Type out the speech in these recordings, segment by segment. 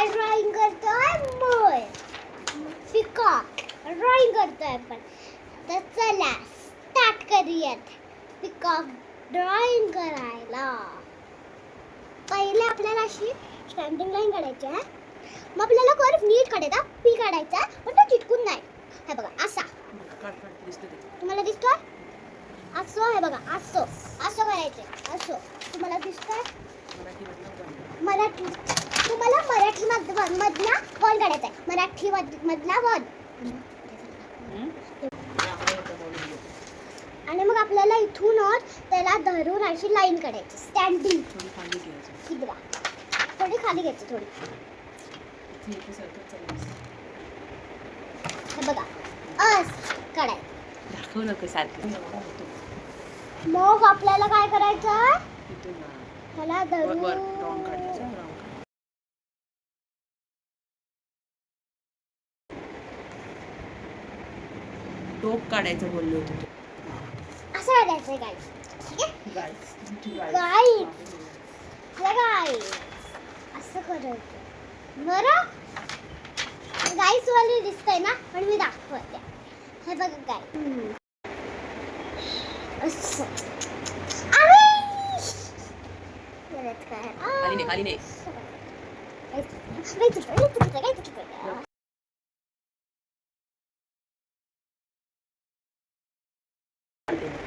काय ड्रॉइंग करतोय? मोर, peacock drawing करतोय आपण. तर चला स्टार्ट करूयात पिकॉक ड्रॉइंग करायला. पहिले आपल्याला अशी स्टँडिंग लाईन काढायची आहे. मग आपल्याला कर्व नीट काढायचा, पी काढायचा, पण तो चिटकून नाही. हे बघा असा तुम्हाला दिसतोय. असं हे बघा, असं असं करायचं. असं तुम्हाला दिसतोय. मराठी तुम्हाला मराठी मधला वन काढायचा आहे. मराठी मधला वन. आणि मग आपल्याला इथूनच त्याला धरून अशी लाईन काढायची. स्टँडिंग थोडी खाली घ्यायची. थोडी हे बघा काढायचं. दाखव नको सारखं. मग आपल्याला काय करायचं? त्याला धरून टोक काढायचं बोललो होतो. असं काढायचं गाईस. ठीक आहे गाईस असं करायचं. बरं गाईस वाली दिसतंय ना, पण मी दाखवते. हे बघा गाईस असं. खाली नाही.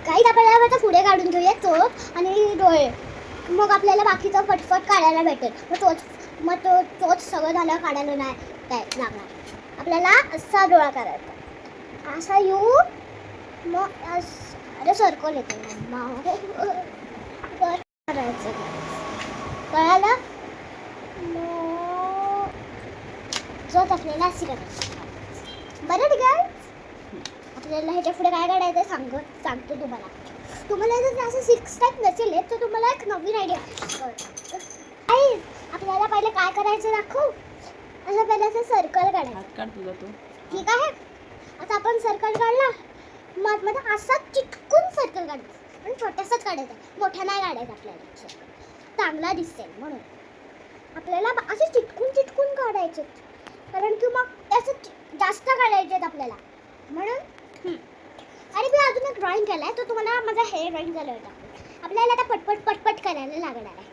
काही आपल्याला पुढे काढून घेऊया चोच आणि डोळे. मग आपल्याला बाकीचं फटफट काढायला भेटेल. मग तोच सगळं झालं काढायला नाही काय लागणार. आपल्याला असा डोळा करायचा. असा येऊ मग अरे सर्कल येते करायचं. कळालं. मग आपल्याला अशी करायची. बरं ठीक आहे. आपल्याला ह्याच्या पुढे काय काढायचं सांगतो तुम्हाला जर असं 6 टाईप नसेल तर तुम्हाला एक नवीन आयडिया. आपल्याला पहिले काय करायचं दाखवू. असं पहिलं असं सर्कल काढायचं. ठीक आहे. आता आपण सर्कल काढला. मग मध्ये असा चिटकून सर्कल काढायचा. पण छोटासाच काढायचा, मोठा नाही काढायचा. आपल्याला चांगला दिसेल म्हणून आपल्याला असे चिटकून काढायचे. कारण की मग असं जास्त काढायचे आहेत आपल्याला म्हणून. आणि मी अजून एक ड्रॉइंग केलाय. तो तुम्हाला माझा हेअर ड्रॉइंग झाला होता. आपल्याला आता पटपट करायला लागणार आहे.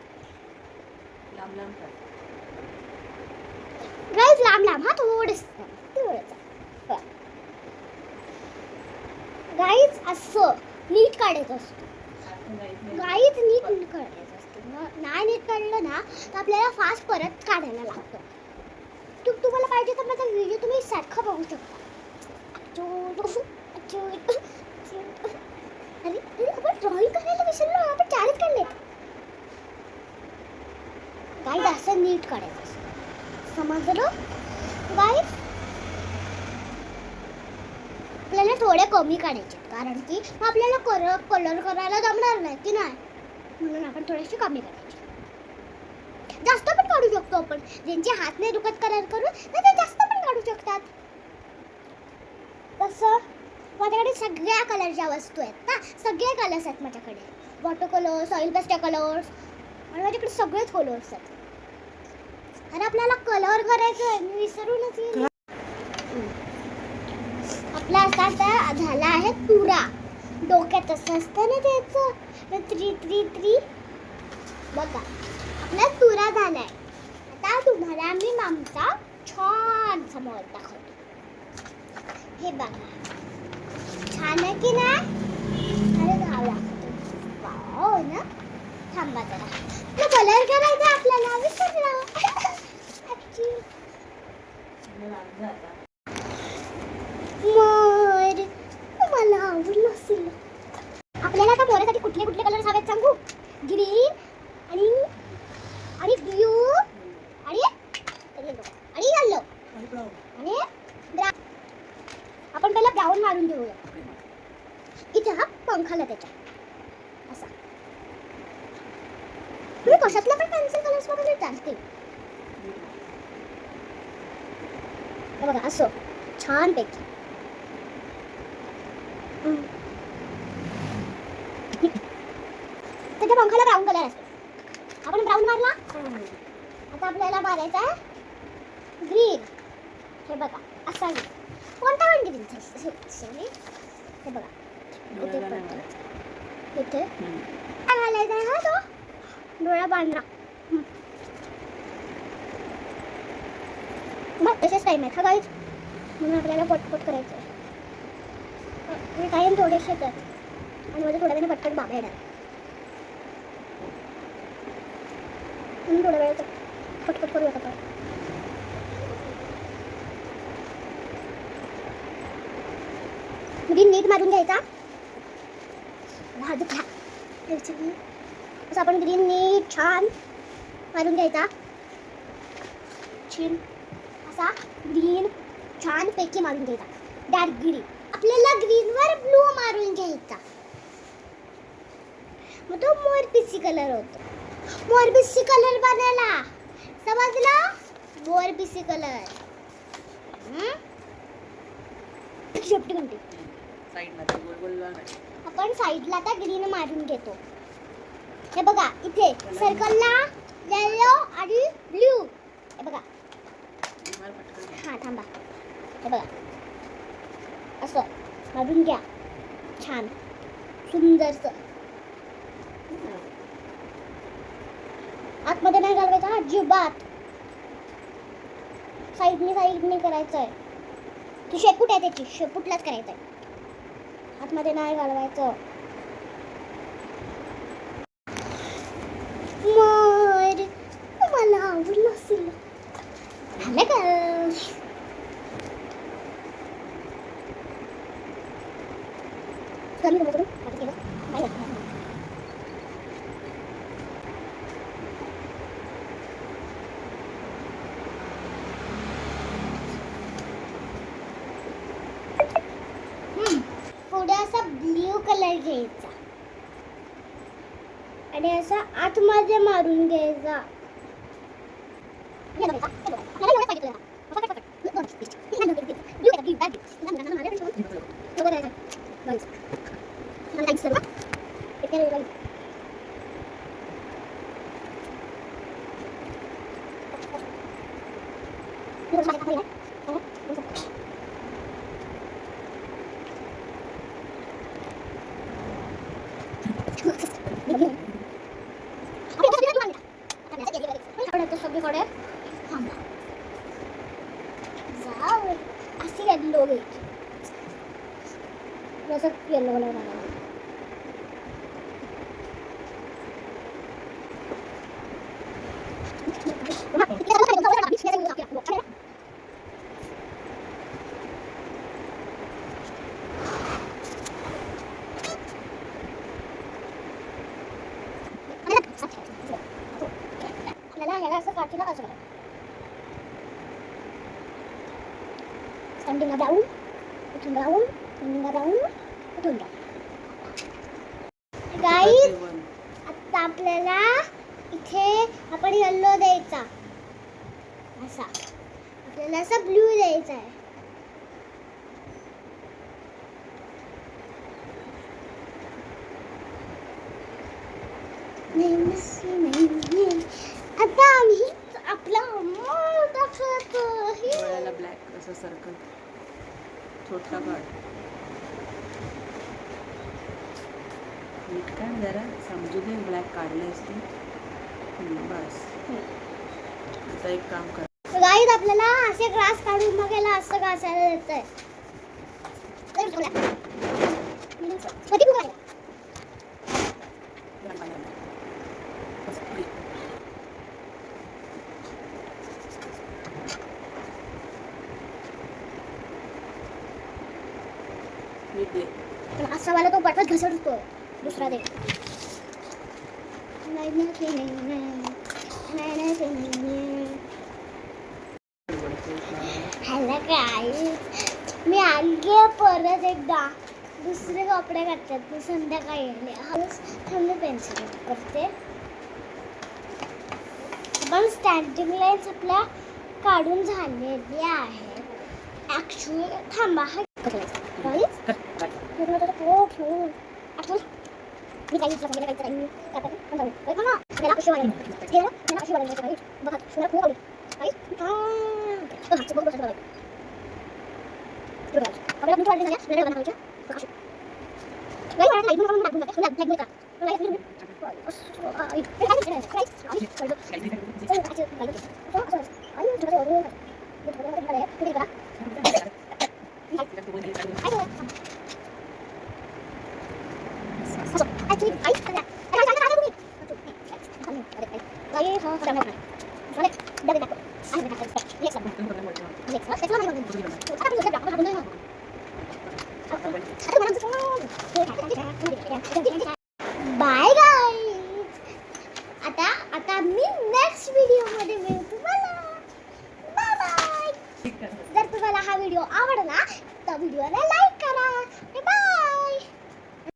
गाईस लांब हा थोडंसं गाईस असं नीट काढायचं असतं. गाईच नीट काढायचं असतं. नाही नीट काढलं ना तर आपल्याला फास्ट परत काढायला लागतं. तुम्हाला पाहिजे तर माझा व्हिडिओ तुम्ही सारखं बघू शकता. अरे आपण ड्रॉइंग करायला विसरलो. आपण 4च काढलेत. गाईस असं नीट काढायचं असतं. समजलं गाईस. आपल्याला थोडे कमी काढायचे कारण की आपल्याला कलर करायला जमणार नाही की नाही. म्हणून आपण थोडेसे कमी काढायचे. जास्त पण काढू शकतो आपण. ज्यांचे हात नाही दुखत कलर करून ते जास्त पण काढू शकतात. तसं माझ्याकडे सगळ्या कलरच्या वस्तू आहेत ना. सगळे कलर्स आहेत माझ्याकडे. Water colours, oil pastel colours आणि माझ्याकडे सगळेच कलर्स आहेत. आणि आपल्याला कलर करायचं आहे. मी विसरूनच गेले. आपला आता झाला आहे तुरा. डोक्यात असं असतं ना त्याचं 3 बघा आपला तुरा झालाय. आता तुम्हाला मी आमचा छान समोर दाखवतो. हे बघा छान आहे की नाही. अरे गाव दाखवतो ना. थांबा जरा. कलर करायचा आपल्याला विसरला. मोर मला आवडलं असेल. आपल्याला आता मोरासाठी कुठले कलर्स हवेत सांगू. ग्रीन आणि ब्ल्यू आणि येलो आणि आपण पहिला ब्राऊन मारून घेऊया. इथे हा पंखाला त्याच्या असा. तुम्ही कशातला पण पेन्सिल कलर्स वापरले चालते. बघा असं छान पैकी. त्याच्या पंखाला ब्राऊन कलर असतो. आपण ब्राऊन मारला. आता आपल्याला मारायचा आहे ग्रीन. हे बघा असा ग्रीन. कोणता पण ग्रीन हे बघा इथे डोळ्याला नाही पट्टा. मारायचं. इथे हम्म. काय घालायचा आहे हा तो डोळा पांढरा. मग तसेच टाईम आहे का गाईज, म्हणून आपल्याला पटपट करायचं आहे. मी टाईम थोडेसे येतात आणि माझ्या थोड्या वेळाने पटपट बाबा येणार म्हणून थोड्या वेळात पटपट करूया आपण. ग्रीन नीट मारून घ्यायचा. असं आपण ग्रीन नीट छान मारून घ्यायचा. छीन असा ग्रीन छान पैकी मारून घ्यायचा. Dark green. आपल्याला ग्रीनवर ब्लू मारून घ्यायचा. मग तो मोरपिसी कलर होतो. मोरपिसी कलर बनायला समजला. मोरपिसी कलर शेपटी घंटी. साईडला ते गोल गोल लावायचं. आपण साईडला आता ग्रीन मारून घेतो. हे बघा इथे सर्कलला येलो आणि ब्लू. हे बघा मार पटकन. हा थांबा. हे बघा असं मारून घ्या छान सुंदरस. आतमध्ये नाही घालवायचं हा अजिबात. साईडने करायचं आहे. ती शेपूट आहे त्याची शेपूटलाच करायचं आहे. आतमध्ये नाही घालवायचं. मोर मला आवडलं असेल. झालं का कमी नको करू. आता केलं नाही होत. थोडासा ब्ल्यू कलर घ्यायचा आणि असा आतमध्ये मारून घ्यायचा. सगळीकडे जाऊ अशी येल्लो घ्यायची. जसं येल्लो कलर घालायला. आपल्याला ह्याला असं काठीला कसं करायचं. स्टँडिंग डाऊन इथून डाऊन स्टँडिंग डाऊन इथून डाऊन. गाईज आता आपल्याला इथे आपण येल्लो द्यायचा. असा आपल्याला असा ब्लू द्यायचा आहे. आता आम्ही आपला अमोल दाखवतो. डोळ्याला ब्लॅक असं सर्कल छोटा काढ. नीट काढ जरा समजू दे. ब्लॅक काढले असते. बस आता एक काम कर. गाईज आपल्याला असे ग्रास काढून मग याला असं घासायला येतंय. नीट दे. पण असा वाला तो पटपट घसरतो. दुसरा दे. हॅलो गाईज मी आली परत एकदा. दुसरे कपडे घातल्यात. मी संध्याकाळी आले. हळूच थांबले पेन्सिल करते. पण स्टँडिंग लाईन्स आपल्या काढून झालेली आहे. ॲक्च्युअली थांबा हा गाईज मी काही Next